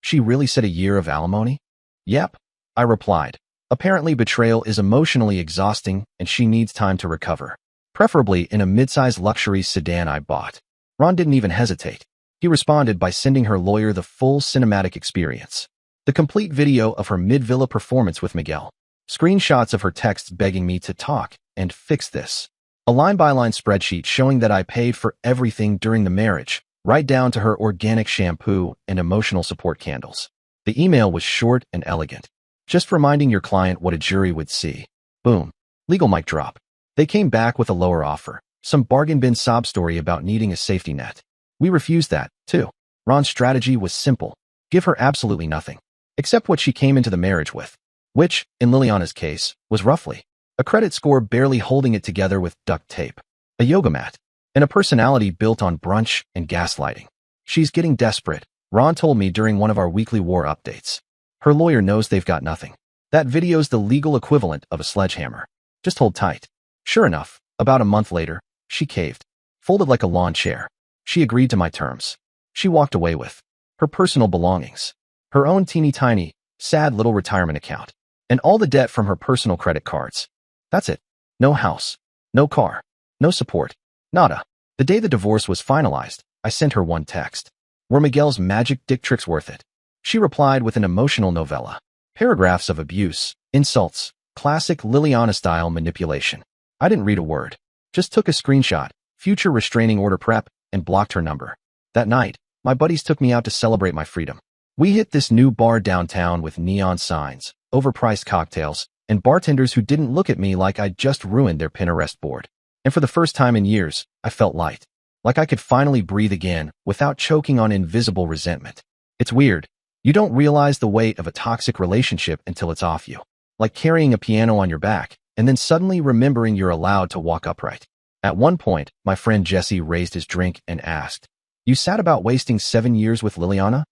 She really said a year of alimony? Yep, I replied. Apparently betrayal is emotionally exhausting and she needs time to recover. Preferably in a mid-sized luxury sedan I bought. Ron didn't even hesitate. He responded by sending her lawyer the full cinematic experience. The complete video of her mid-villa performance with Miguel. Screenshots of her texts begging me to talk and fix this. A line-by-line spreadsheet showing that I paid for everything during the marriage, right down to her organic shampoo and emotional support candles. The email was short and elegant. Just reminding your client what a jury would see. Boom. Legal mic drop. They came back with a lower offer. Some bargain bin sob story about needing a safety net. We refused that, too. Ron's strategy was simple. Give her absolutely nothing. Except what she came into the marriage with. Which, in Liliana's case, was roughly a credit score barely holding it together with duct tape, a yoga mat, and a personality built on brunch and gaslighting. She's getting desperate, Ron told me during one of our weekly war updates. Her lawyer knows they've got nothing. That video's the legal equivalent of a sledgehammer. Just hold tight. Sure enough, about a month later, she caved. Folded like a lawn chair. She agreed to my terms. She walked away with her personal belongings, her own teeny-tiny, sad little retirement account, and all the debt from her personal credit cards. That's it. No house, no car, no support, nada. The day the divorce was finalized, I sent her one text. Were Miguel's magic dick tricks worth it? She replied with an emotional novella. Paragraphs of abuse, insults, classic Liliana-style manipulation. I didn't read a word. Just took a screenshot, future restraining order prep, and blocked her number. That night, my buddies took me out to celebrate my freedom. We hit this new bar downtown with neon signs, overpriced cocktails, and bartenders who didn't look at me like I'd just ruined their Pinterest board. And for the first time in years, I felt light. Like I could finally breathe again without choking on invisible resentment. It's weird. You don't realize the weight of a toxic relationship until it's off you. Like carrying a piano on your back, and then suddenly remembering you're allowed to walk upright. At one point, my friend Jesse raised his drink and asked, "You sad about wasting 7 years with Liliana?"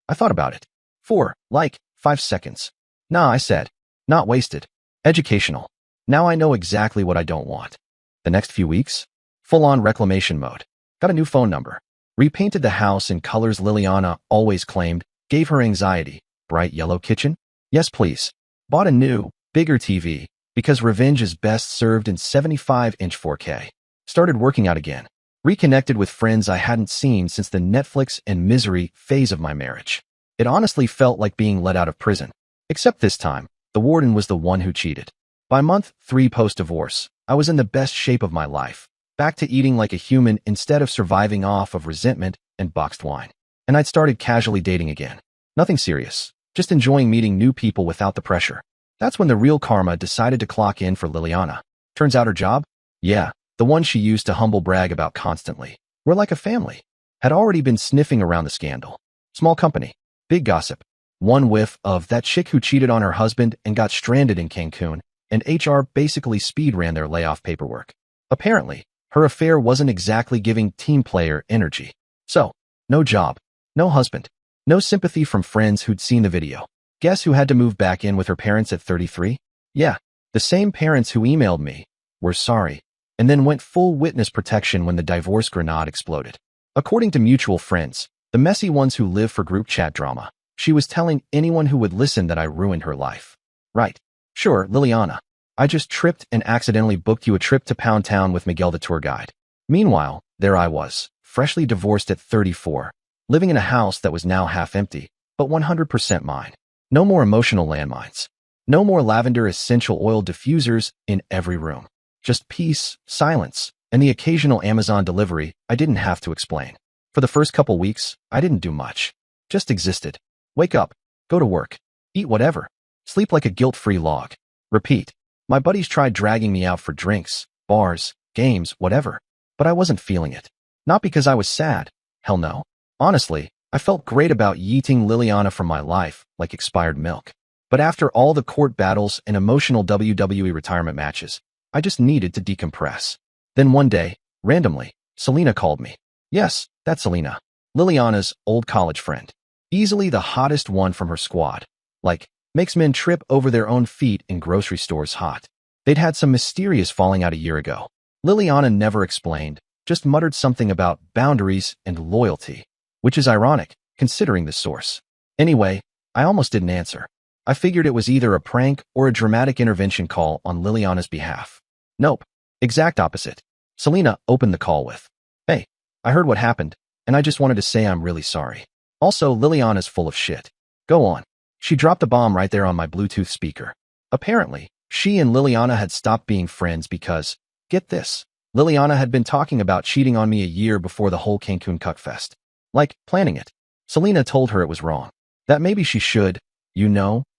I thought about it. 5 seconds. Nah, I said. Not wasted. Educational. Now I know exactly what I don't want. The next few weeks? Full-on reclamation mode. Got a new phone number. Repainted the house in colors Liliana always claimed gave her anxiety. Bright yellow kitchen? Yes, please. Bought a new, bigger TV, because revenge is best served in 75-inch 4K. Started working out again. Reconnected with friends I hadn't seen since the Netflix and misery phase of my marriage. It honestly felt like being let out of prison. Except this time, the warden was the one who cheated. By month 3 post-divorce, I was in the best shape of my life. Back to eating like a human instead of surviving off of resentment and boxed wine. And I'd started casually dating again. Nothing serious. Just enjoying meeting new people without the pressure. That's when the real karma decided to clock in for Liliana. Turns out her job? Yeah, the one she used to humble brag about constantly. We're like a family. Had already been sniffing around the scandal. Small company. Big gossip. One whiff of that chick who cheated on her husband and got stranded in Cancun, and HR basically speed ran their layoff paperwork. Apparently, her affair wasn't exactly giving team player energy. So, no job, no husband, no sympathy from friends who'd seen the video. Guess who had to move back in with her parents at 33? Yeah, the same parents who emailed me, "We're sorry," and then went full witness protection when the divorce grenade exploded. According to mutual friends, the messy ones who live for group chat drama, she was telling anyone who would listen that I ruined her life. Right. Sure, Liliana. I just tripped and accidentally booked you a trip to Pound Town with Miguel the tour guide. Meanwhile, there I was, freshly divorced at 34, living in a house that was now half empty, but 100% mine. No more emotional landmines. No more lavender essential oil diffusers in every room. Just peace, silence, and the occasional Amazon delivery I didn't have to explain. For the first couple weeks, I didn't do much. Just existed. Wake up, go to work, eat whatever, sleep like a guilt-free log. Repeat. My buddies tried dragging me out for drinks, bars, games, whatever, but I wasn't feeling it. Not because I was sad. Hell no. Honestly, I felt great about yeeting Liliana from my life like expired milk. But after all the court battles and emotional WWE retirement matches, I just needed to decompress. Then one day, randomly, Selena called me. Yes, that's Selena. Liliana's old college friend. Easily the hottest one from her squad. Like, makes men trip over their own feet in grocery stores hot. They'd had some mysterious falling out a year ago. Liliana never explained, just muttered something about boundaries and loyalty, which is ironic, considering the source. Anyway, I almost didn't answer. I figured it was either a prank or a dramatic intervention call on Liliana's behalf. Nope. Exact opposite. Selena opened the call with, "Hey, I heard what happened, and I just wanted to say I'm really sorry. Also, Liliana's full of shit. Go on." She dropped a bomb right there on my Bluetooth speaker. Apparently, she and Liliana had stopped being friends because, get this, Liliana had been talking about cheating on me a year before the whole Cancun Cuckfest. Like, planning it. Selena told her it was wrong. That maybe she should,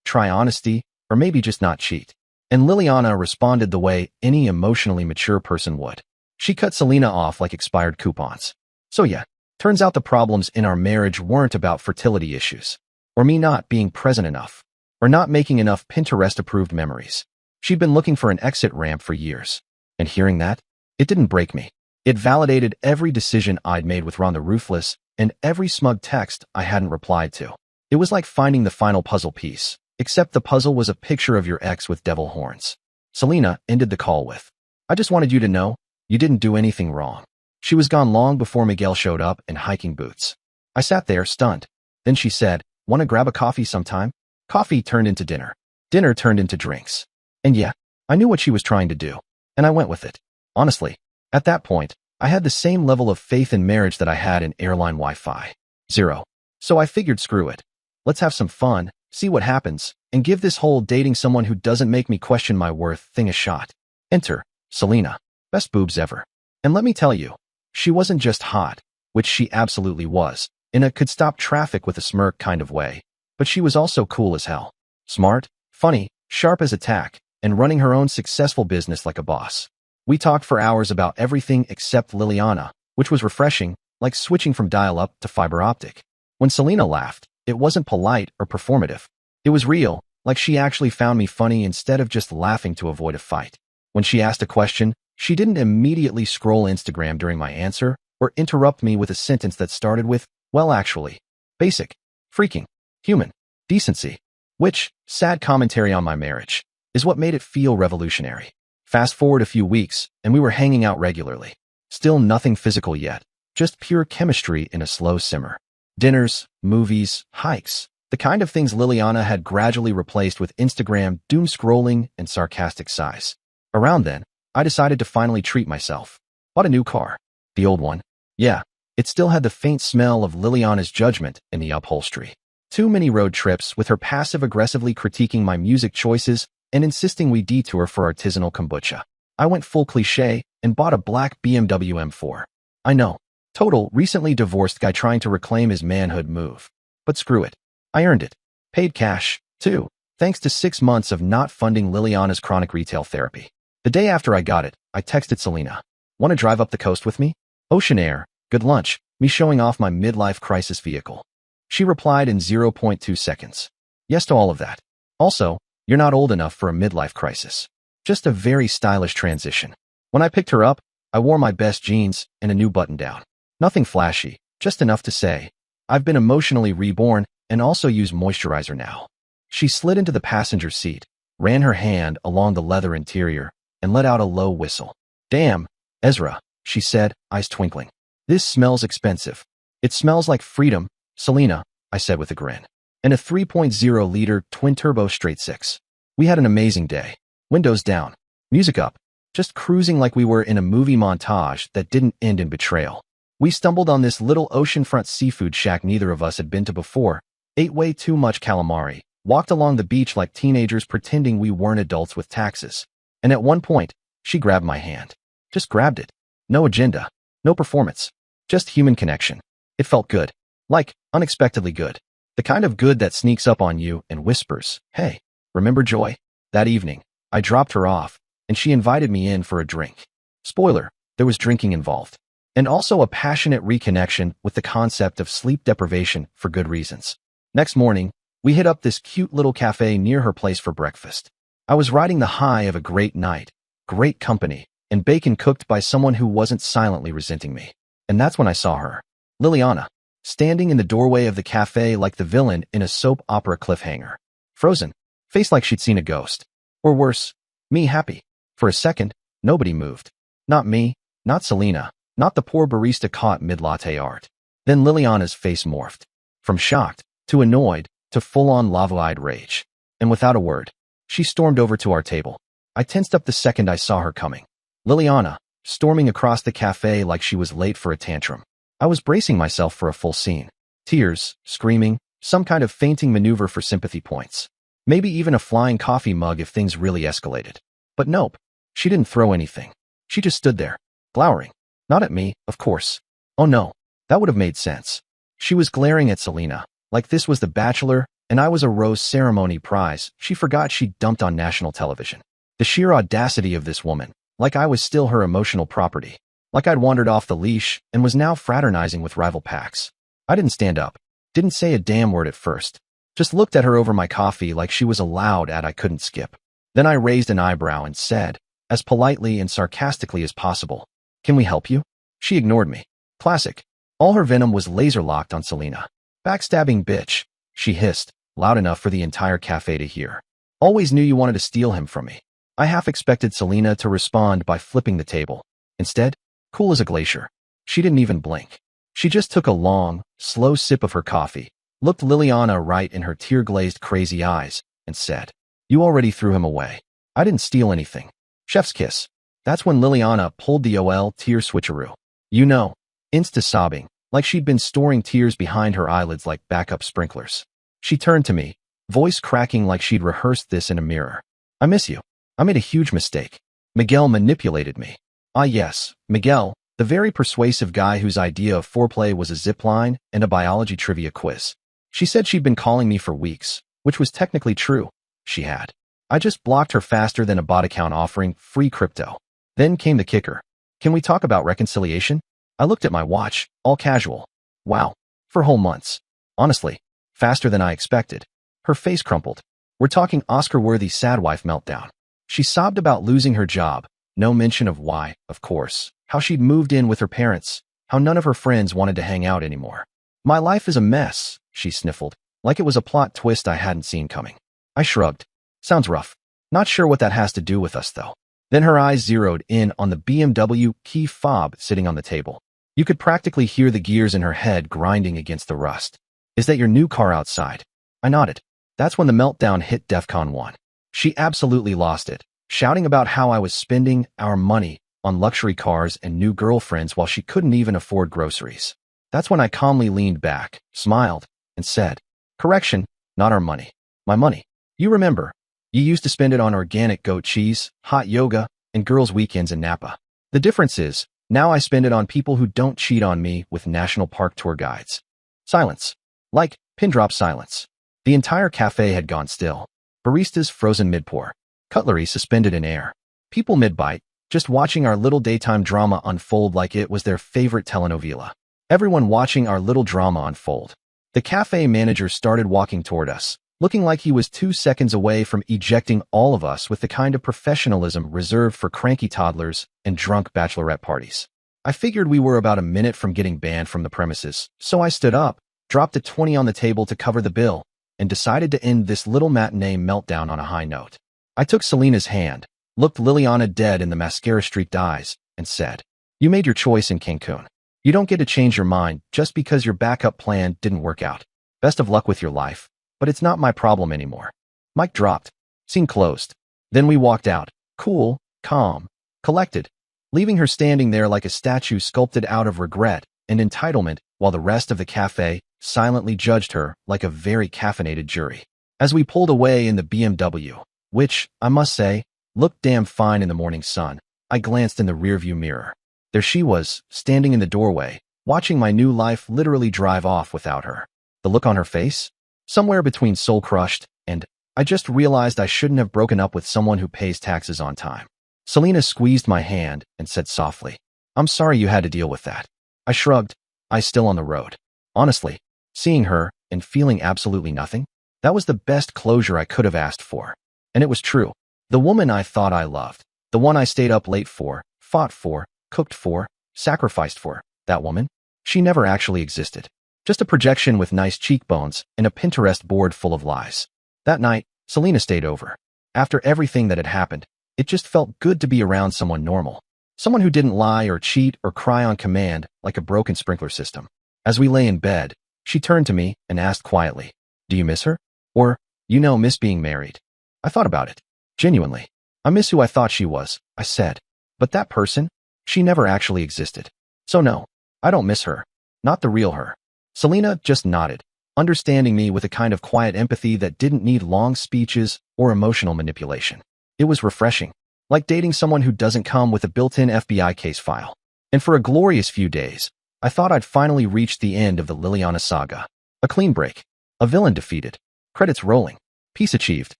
try honesty, or maybe just not cheat. And Liliana responded the way any emotionally mature person would. She cut Selena off like expired coupons. So yeah, turns out the problems in our marriage weren't about fertility issues, or me not being present enough, or not making enough Pinterest-approved memories. She'd been looking for an exit ramp for years. And hearing that, it didn't break me. It validated every decision I'd made with Ron the Ruthless and every smug text I hadn't replied to. It was like finding the final puzzle piece, except the puzzle was a picture of your ex with devil horns. Selena ended the call with, "I just wanted you to know, you didn't do anything wrong." She was gone long before Miguel showed up in hiking boots. I sat there, stunned. Then she said, "Want to grab a coffee sometime?" Coffee turned into dinner. Dinner turned into drinks. And yeah, I knew what she was trying to do, and I went with it. Honestly, at that point, I had the same level of faith in marriage that I had in airline Wi-Fi. 0. So I figured, screw it. Let's have some fun, see what happens, and give this whole dating someone who doesn't make me question my worth thing a shot. Enter Selena. Best boobs ever. And let me tell you, she wasn't just hot, which she absolutely was, in a could stop traffic with a smirk kind of way, but she was also cool as hell. Smart, funny, sharp as a tack, and running her own successful business like a boss. We talked for hours about everything except Liliana, which was refreshing, like switching from dial-up to fiber optic. When Selena laughed, it wasn't polite or performative. It was real, like she actually found me funny instead of just laughing to avoid a fight. When she asked a question, she didn't immediately scroll Instagram during my answer or interrupt me with a sentence that started with, "Well, actually." Basic, freaking, human, decency. Which, sad commentary on my marriage, is what made it feel revolutionary. Fast forward a few weeks, and we were hanging out regularly. Still nothing physical yet, just pure chemistry in a slow simmer. Dinners, movies, hikes, the kind of things Liliana had gradually replaced with Instagram doom scrolling and sarcastic sighs. Around then, I decided to finally treat myself. Bought a new car. The old one. Yeah, it still had the faint smell of Liliana's judgment in the upholstery. Too many road trips with her passive-aggressively critiquing my music choices and insisting we detour for artisanal kombucha. I went full cliché and bought a black BMW M4. I know. Total recently divorced guy trying to reclaim his manhood move. But screw it. I earned it. Paid cash, too, thanks to 6 months of not funding Liliana's chronic retail therapy. The day after I got it, I texted Selena. "Want to drive up the coast with me? Ocean air, good lunch," me showing off my midlife crisis vehicle. She replied in 0.2 seconds. Yes to all of that. Also, you're not old enough for a midlife crisis. Just a very stylish transition. When I picked her up, I wore my best jeans and a new button-down. Nothing flashy, just enough to say, I've been emotionally reborn and also use moisturizer now. She slid into the passenger seat, ran her hand along the leather interior, and let out a low whistle. "Damn, Ezra," she said, eyes twinkling. "This smells expensive." "It smells like freedom, Selena," I said with a grin. And a 3.0-liter twin-turbo straight-six. We had an amazing day. Windows down, music up, just cruising like we were in a movie montage that didn't end in betrayal. We stumbled on this little oceanfront seafood shack neither of us had been to before, ate way too much calamari, walked along the beach like teenagers pretending we weren't adults with taxes. And at one point, she grabbed my hand. Just grabbed it. No agenda. No performance. Just human connection. It felt good. Like, unexpectedly good. The kind of good that sneaks up on you and whispers, "Hey, remember Joy?" That evening, I dropped her off, and she invited me in for a drink. Spoiler, there was drinking involved. And also a passionate reconnection with the concept of sleep deprivation for good reasons. Next morning, we hit up this cute little cafe near her place for breakfast. I was riding the high of a great night, great company, and bacon cooked by someone who wasn't silently resenting me. And that's when I saw her, Liliana, standing in the doorway of the cafe like the villain in a soap opera cliffhanger. Frozen, face like she'd seen a ghost. Or worse, me happy. For a second, nobody moved. Not me, not Selena, not the poor barista caught mid-latte art. Then Liliana's face morphed. From shocked, to annoyed, to full-on lava-eyed rage. And without a word, she stormed over to our table. I tensed up the second I saw her coming. Liliana, storming across the cafe like she was late for a tantrum. I was bracing myself for a full scene. Tears, screaming, some kind of fainting maneuver for sympathy points. Maybe even a flying coffee mug if things really escalated. But nope, she didn't throw anything. She just stood there, glowering. Not at me, of course. Oh no, that would have made sense. She was glaring at Selena, like this was The Bachelor, and I was a rose ceremony prize she forgot she'd dumped on national television. The sheer audacity of this woman, like I was still her emotional property. Like I'd wandered off the leash and was now fraternizing with rival packs. I didn't stand up, didn't say a damn word at first. Just looked at her over my coffee like she was a loud ad I couldn't skip. Then I raised an eyebrow and said, as politely and sarcastically as possible, "Can we help you?" She ignored me. Classic. All her venom was laser-locked on Selena. "Backstabbing bitch," she hissed, loud enough for the entire cafe to hear. "Always knew you wanted to steal him from me." I half expected Selena to respond by flipping the table. Instead, cool as a glacier, she didn't even blink. She just took a long, slow sip of her coffee, looked Liliana right in her tear-glazed crazy eyes, and said, "You already threw him away. I didn't steal anything." Chef's kiss. That's when Liliana pulled the OL tear switcheroo. You know, insta-sobbing, like she'd been storing tears behind her eyelids like backup sprinklers. She turned to me, voice cracking like she'd rehearsed this in a mirror. "I miss you. I made a huge mistake. Miguel manipulated me." Ah yes, Miguel, the very persuasive guy whose idea of foreplay was a zipline and a biology trivia quiz. She said she'd been calling me for weeks, which was technically true. She had. I just blocked her faster than a bot account offering free crypto. Then came the kicker. "Can we talk about reconciliation?" I looked at my watch, all casual. Wow, for whole months. Honestly, faster than I expected. Her face crumpled. We're talking Oscar-worthy sad wife meltdown. She sobbed about losing her job. No mention of why, of course. How she'd moved in with her parents. How none of her friends wanted to hang out anymore. "My life is a mess," she sniffled, like it was a plot twist I hadn't seen coming. I shrugged. Sounds rough. Not sure what that has to do with us, though. Then her eyes zeroed in on the BMW key fob sitting on the table. You could practically hear the gears in her head grinding against the rust. "Is that your new car outside?" I nodded. That's when the meltdown hit DEFCON 1. She absolutely lost it, shouting about how I was spending our money on luxury cars and new girlfriends while she couldn't even afford groceries. That's when I calmly leaned back, smiled, and said, "Correction, not our money. My money. You remember, you used to spend it on organic goat cheese, hot yoga, and girls' weekends in Napa. The difference is, now I spend it on people who don't cheat on me with national park tour guides." Silence. Like, pin drop silence. The entire cafe had gone still. Baristas frozen mid-pour. Cutlery suspended in air. People mid-bite, just watching our little daytime drama unfold like it was their favorite telenovela. Everyone watching our little drama unfold. The cafe manager started walking toward us, looking like he was 2 seconds away from ejecting all of us with the kind of professionalism reserved for cranky toddlers and drunk bachelorette parties. I figured we were about a minute from getting banned from the premises, so I stood up, dropped a 20 on the table to cover the bill, and decided to end this little matinee meltdown on a high note. I took Selena's hand, looked Liliana dead in the mascara-streaked eyes, and said, "You made your choice in Cancun. You don't get to change your mind just because your backup plan didn't work out. Best of luck with your life, but it's not my problem anymore." Mic dropped. Scene closed. Then we walked out, cool, calm, collected, leaving her standing there like a statue sculpted out of regret and entitlement while the rest of the cafe silently judged her like a very caffeinated jury. As we pulled away in the BMW, which, I must say, looked damn fine in the morning sun, I glanced in the rearview mirror. There she was, standing in the doorway, watching my new life literally drive off without her. The look on her face? Somewhere between soul-crushed and, I just realized I shouldn't have broken up with someone who pays taxes on time. Selena squeezed my hand and said softly, "I'm sorry you had to deal with that." I shrugged, eyes still on the road. Honestly, seeing her and feeling absolutely nothing, that was the best closure I could have asked for. And it was true. The woman I thought I loved, the one I stayed up late for, fought for, cooked for, sacrificed for, that woman? She never actually existed. Just a projection with nice cheekbones and a Pinterest board full of lies. That night, Selena stayed over. After everything that had happened, it just felt good to be around someone normal. Someone who didn't lie or cheat or cry on command like a broken sprinkler system. As we lay in bed, she turned to me and asked quietly, "Do you miss her? Or, miss being married?" I thought about it. Genuinely. "I miss who I thought she was," I said. "But that person? She never actually existed. So no, I don't miss her. Not the real her." Selena just nodded, understanding me with a kind of quiet empathy that didn't need long speeches or emotional manipulation. It was refreshing, like dating someone who doesn't come with a built-in FBI case file. And for a glorious few days, I thought I'd finally reached the end of the Liliana saga. A clean break. A villain defeated. Credits rolling. Peace achieved.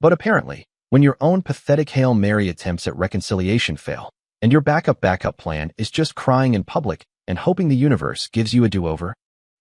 But apparently, when your own pathetic Hail Mary attempts at reconciliation fail, and your backup plan is just crying in public and hoping the universe gives you a do-over,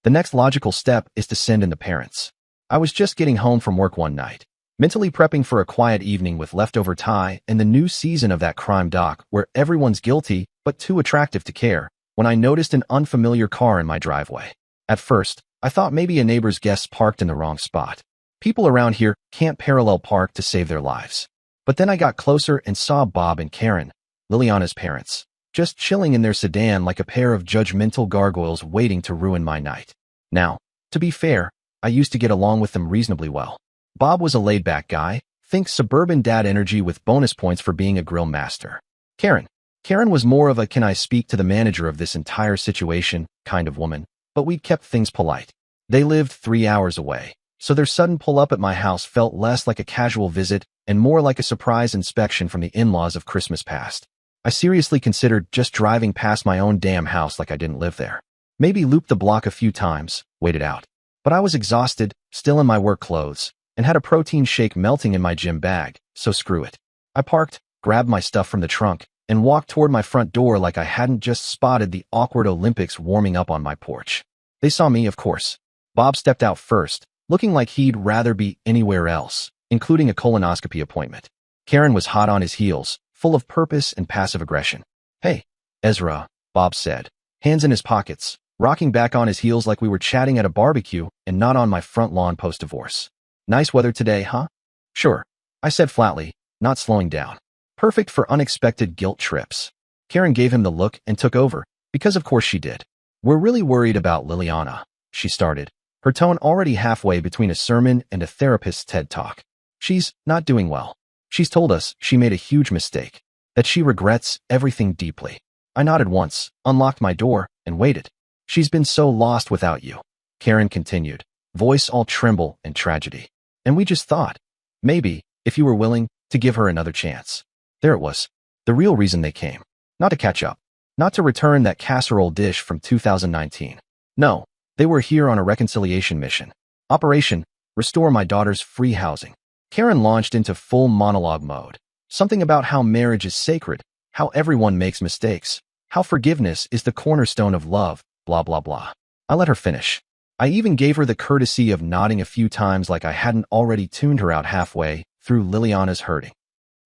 the next logical step is to send in the parents. I was just getting home from work one night, mentally prepping for a quiet evening with leftover Thai and the new season of that crime doc where everyone's guilty but too attractive to care, when I noticed an unfamiliar car in my driveway. At first, I thought maybe a neighbor's guests parked in the wrong spot. People around here can't parallel park to save their lives. But then I got closer and saw Bob and Karen, Liliana's parents, just chilling in their sedan like a pair of judgmental gargoyles waiting to ruin my night. Now, to be fair, I used to get along with them reasonably well. Bob was a laid-back guy, think suburban dad energy with bonus points for being a grill master. Karen was more of a "can I speak to the manager of this entire situation" kind of woman, but we'd kept things polite. They lived 3 hours away, so their sudden pull-up at my house felt less like a casual visit and more like a surprise inspection from the in-laws of Christmas past. I seriously considered just driving past my own damn house like I didn't live there. Maybe loop the block a few times, wait it out. But I was exhausted, still in my work clothes, and had a protein shake melting in my gym bag, so screw it. I parked, grabbed my stuff from the trunk, and walked toward my front door like I hadn't just spotted the awkward Olympics warming up on my porch. They saw me, of course. Bob stepped out first, looking like he'd rather be anywhere else, including a colonoscopy appointment. Karen was hot on his heels, full of purpose and passive aggression. "Hey, Ezra," Bob said, hands in his pockets, rocking back on his heels like we were chatting at a barbecue and not on my front lawn post-divorce. "Nice weather today, huh?" "Sure," I said flatly, not slowing down. Perfect for unexpected guilt trips. Karen gave him the look and took over, because of course she did. "We're really worried about Liliana," she started, her tone already halfway between a sermon and a therapist's TED Talk. "She's not doing well. She's told us she made a huge mistake, that she regrets everything deeply." I nodded once, unlocked my door, and waited. "She's been so lost without you," Karen continued, voice all tremble and tragedy. "And we just thought, maybe, if you were willing, to give her another chance." There it was, the real reason they came. Not to catch up. Not to return that casserole dish from 2019. No, they were here on a reconciliation mission. Operation, restore my daughter's free housing. Karen launched into full monologue mode. Something about how marriage is sacred, how everyone makes mistakes, how forgiveness is the cornerstone of love, blah blah blah. I let her finish. I even gave her the courtesy of nodding a few times like I hadn't already tuned her out halfway through Liliana's hurting.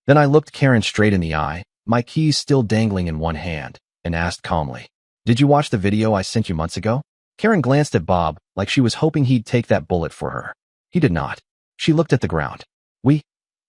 Then I looked Karen straight in the eye, my keys still dangling in one hand, and asked calmly, "Did you watch the video I sent you months ago?" Karen glanced at Bob like she was hoping he'd take that bullet for her. He did not. She looked at the ground. "We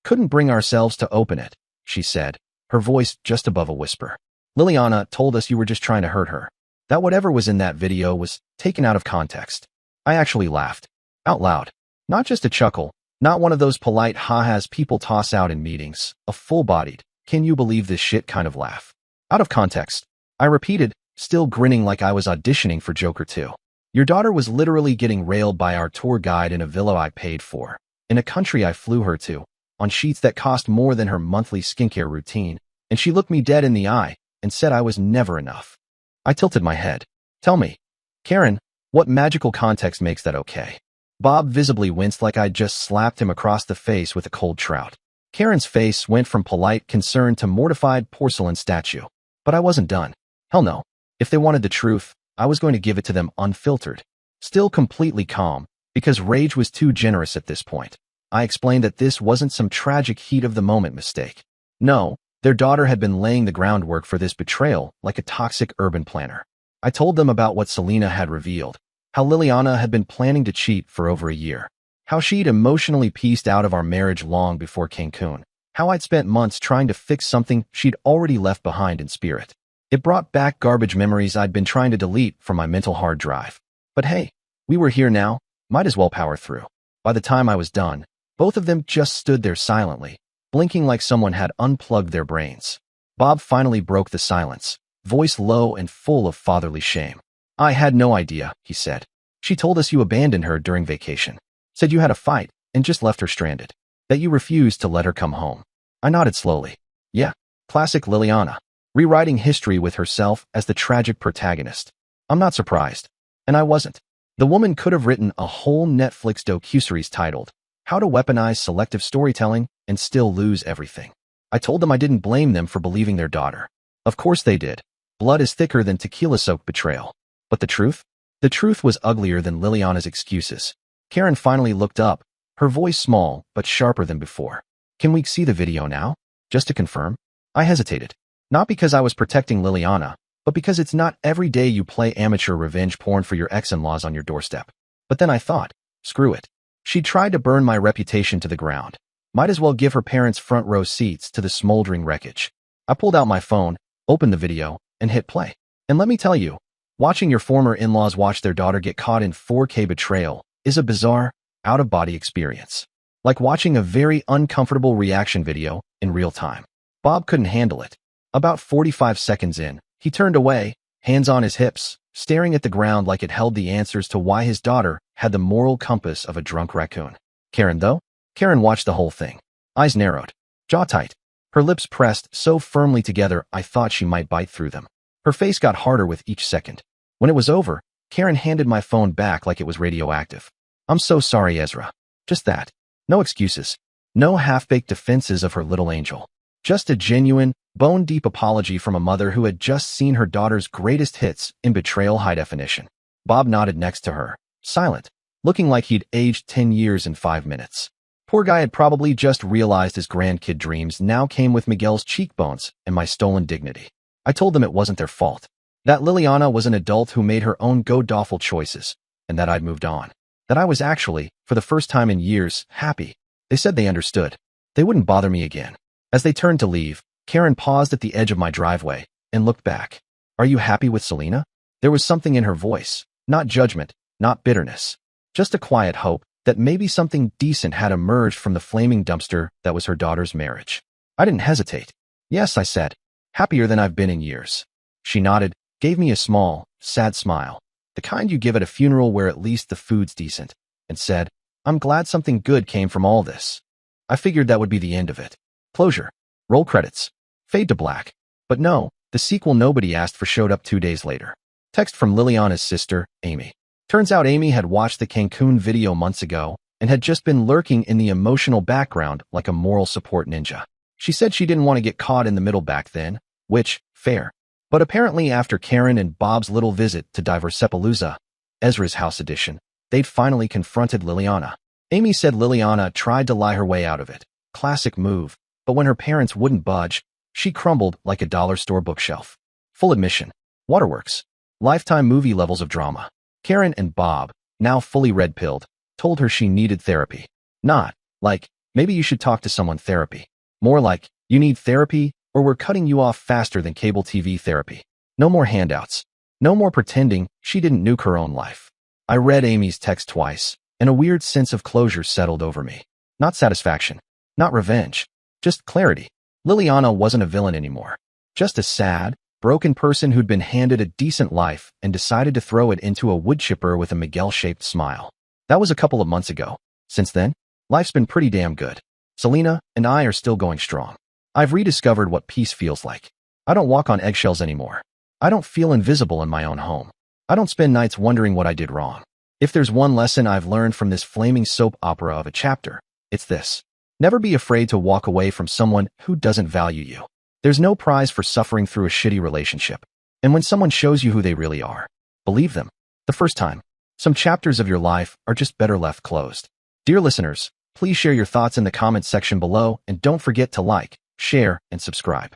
couldn't bring ourselves to open it," she said, her voice just above a whisper. "Liliana told us you were just trying to hurt her. That whatever was in that video was taken out of context." I actually laughed. Out loud. Not just a chuckle, not one of those polite ha-has people toss out in meetings, a full-bodied, "can you believe this shit" kind of laugh. Out of context. I repeated, still grinning like I was auditioning for Joker 2. "Your daughter was literally getting railed by our tour guide in a villa I paid for, in a country I flew her to, on sheets that cost more than her monthly skincare routine, and she looked me dead in the eye and said I was never enough." I tilted my head. "Tell me, Karen, what magical context makes that okay?" Bob visibly winced like I'd just slapped him across the face with a cold trout. Karen's face went from polite concern to mortified porcelain statue. But I wasn't done. Hell no. If they wanted the truth, I was going to give it to them unfiltered. Still completely calm, because rage was too generous at this point. I explained that this wasn't some tragic heat-of-the-moment mistake. No, Their daughter had been laying the groundwork for this betrayal like a toxic urban planner. I told them about what Selena had revealed, how Liliana had been planning to cheat for over a year, how she'd emotionally pieced out of our marriage long before Cancun, how I'd spent months trying to fix something she'd already left behind in spirit. It brought back garbage memories I'd been trying to delete from my mental hard drive. But hey, we were here now, might as well power through. By the time I was done, both of them just stood there silently, blinking like someone had unplugged their brains. Bob finally broke the silence, voice low and full of fatherly shame. "I had no idea," he said. "She told us you abandoned her during vacation. Said you had a fight and just left her stranded. That you refused to let her come home." I nodded slowly. Yeah, classic Liliana, rewriting history with herself as the tragic protagonist. I'm not surprised. And I wasn't. The woman could have written a whole Netflix docuseries titled, "How to Weaponize Selective Storytelling and Still Lose Everything." I told them I didn't blame them for believing their daughter. Of course they did. Blood is thicker than tequila-soaked betrayal. But the truth? The truth was uglier than Liliana's excuses. Karen finally looked up, her voice small but sharper than before. "Can we see the video now? Just to confirm?" I hesitated. Not because I was protecting Liliana, but because it's not every day you play amateur revenge porn for your ex-in-laws on your doorstep. But then I thought, screw it. She tried to burn my reputation to the ground. Might as well give her parents front row seats to the smoldering wreckage. I pulled out my phone, opened the video, and hit play. And let me tell you, watching your former in-laws watch their daughter get caught in 4K betrayal is a bizarre, out-of-body experience. Like watching a very uncomfortable reaction video in real time. Bob couldn't handle it. About 45 seconds in, he turned away, hands on his hips, staring at the ground like it held the answers to why his daughter had the moral compass of a drunk raccoon. Karen, though? Karen watched the whole thing. Eyes narrowed, jaw tight, her lips pressed so firmly together I thought she might bite through them. Her face got harder with each second. When it was over, Karen handed my phone back like it was radioactive. "I'm so sorry, Ezra." Just that. No excuses. No half-baked defenses of her little angel. Just a genuine, bone-deep apology from a mother who had just seen her daughter's greatest hits in betrayal high definition. Bob nodded next to her, silent, looking like he'd aged 10 years in 5 minutes. Poor guy had probably just realized his grandkid dreams now came with Miguel's cheekbones and my stolen dignity. I told them it wasn't their fault. That Liliana was an adult who made her own god-awful choices, and that I'd moved on. That I was actually, for the first time in years, happy. They said they understood. They wouldn't bother me again. As they turned to leave, Karen paused at the edge of my driveway and looked back. "Are you happy with Selena?" There was something in her voice, not judgment, not bitterness, just a quiet hope that maybe something decent had emerged from the flaming dumpster that was her daughter's marriage. I didn't hesitate. "Yes," I said. "Happier than I've been in years." She nodded, gave me a small, sad smile, the kind you give at a funeral where at least the food's decent, and said, "I'm glad something good came from all this." I figured that would be the end of it. Closure. Roll credits. Fade to black. But no, the sequel nobody asked for showed up 2 days later. Text from Liliana's sister, Amy. Turns out Amy had watched the Cancun video months ago and had just been lurking in the emotional background like a moral support ninja. She said she didn't want to get caught in the middle back then, which, fair. But apparently after Karen and Bob's little visit to Diversepalooza, Ezra's house edition, they'd finally confronted Liliana. Amy said Liliana tried to lie her way out of it. Classic move. But when her parents wouldn't budge, she crumbled like a dollar store bookshelf. Full admission. Waterworks. Lifetime movie levels of drama. Karen and Bob, now fully red-pilled, told her she needed therapy. Not, like, maybe you should talk to someone therapy. More like, you need therapy or we're cutting you off faster than cable TV therapy. No more handouts. No more pretending she didn't nuke her own life. I read Amy's text twice, and a weird sense of closure settled over me. Not satisfaction. Not revenge. Just clarity. Liliana wasn't a villain anymore. Just a sad, broken person who'd been handed a decent life and decided to throw it into a wood chipper with a Miguel-shaped smile. That was a couple of months ago. Since then, life's been pretty damn good. Selena and I are still going strong. I've rediscovered what peace feels like. I don't walk on eggshells anymore. I don't feel invisible in my own home. I don't spend nights wondering what I did wrong. If there's one lesson I've learned from this flaming soap opera of a chapter, it's this. Never be afraid to walk away from someone who doesn't value you. There's no prize for suffering through a shitty relationship. And when someone shows you who they really are, believe them. The first time. Some chapters of your life are just better left closed. Dear listeners, please share your thoughts in the comments section below and don't forget to like, share, and subscribe.